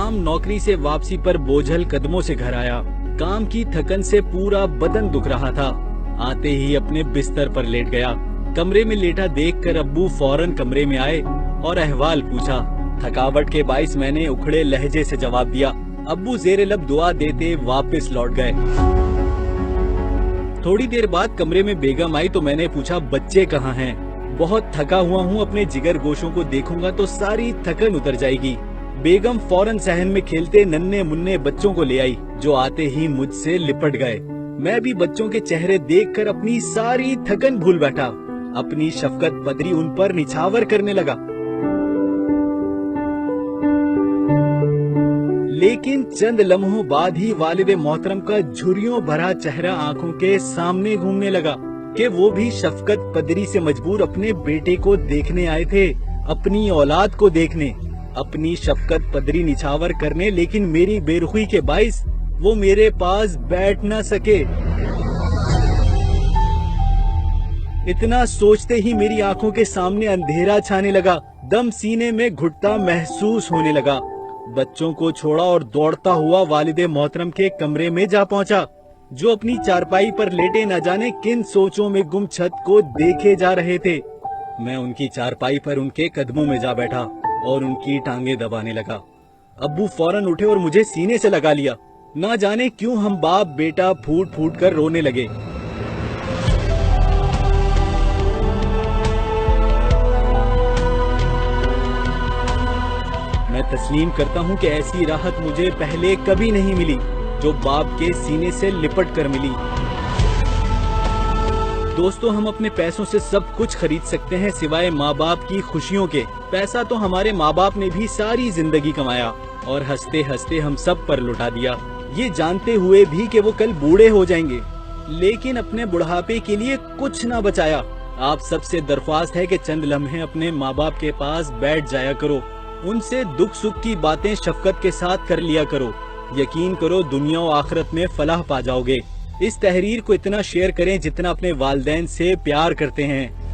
शाम नौकरी से वापसी पर बोझल कदमों से घर आया। काम की थकन से पूरा बदन दुख रहा था। आते ही अपने बिस्तर पर लेट गया। कमरे में लेटा देखकर अब्बू फौरन कमरे में आए और अहवाल पूछा। थकावट के बाइस मैंने उखड़े लहजे से जवाब दिया। अब्बू जेरे लब दुआ देते वापस लौट गए। थोड़ी देर बाद कमरे में बेगम आई तो मैंने पूछा, बच्चे कहाँ हैं? बहुत थका हुआ हूँ, अपने जिगर गोशों को देखूंगा तो सारी थकन उतर जाएगी। बेगम फौरन सहन में खेलते नन्हे मुन्ने बच्चों को ले आई, जो आते ही मुझसे लिपट गए। मैं भी बच्चों के चेहरे देखकर अपनी सारी थकन भूल बैठा। अपनी शफकत बदरी उन पर निछावर करने लगा। लेकिन चंद लम्हों बाद ही वालिद मोहतरम का झुर्रियों भरा चेहरा आंखों के सामने घूमने लगा कि वो भी शफकत पदरी से मजबूर अपने बेटे को देखने आए थे, अपनी औलाद को देखने, अपनी शफकत पदरी निछावर करने। लेकिन मेरी बेरुखी के बाइस वो मेरे पास बैठ न सके। इतना सोचते ही मेरी आंखों के सामने अंधेरा छाने लगा। दम सीने में घुटता महसूस होने लगा। बच्चों को छोड़ा और दौड़ता हुआ वालिदे मोहतरम के कमरे में जा पहुंचा, जो अपनी चारपाई पर लेटे न जाने किन सोचों में गुम छत को देखे जा रहे थे। मैं उनकी चारपाई पर उनके कदमों में जा बैठा और उनकी टांगे दबाने लगा। अब्बू फौरन उठे और मुझे सीने से लगा लिया। ना जाने क्यों हम बाप बेटा फूट फूट कर रोने लगे। मैं तस्लीम करता हूँ कि ऐसी राहत मुझे पहले कभी नहीं मिली, जो बाप के सीने से लिपट कर मिली। दोस्तों, हम अपने पैसों से सब कुछ खरीद सकते हैं सिवाय माँ बाप की खुशियों के। पैसा तो हमारे माँ बाप ने भी सारी जिंदगी कमाया और हंसते हंसते हम सब पर लुटा दिया, ये जानते हुए भी कि वो कल बूढ़े हो जाएंगे। लेकिन अपने बुढ़ापे के लिए कुछ ना बचाया। आप सबसे दरख्वास्त है कि चंद लम्हे अपने माँ बाप के पास बैठ जाया करो। उनसे दुख सुख की बातें शफकत के साथ कर लिया करो। यकीन करो, दुनिया और आखिरत में फलाह पा जाओगे। इस तहरीर को इतना शेयर करें जितना अपने वालिदैन से प्यार करते हैं।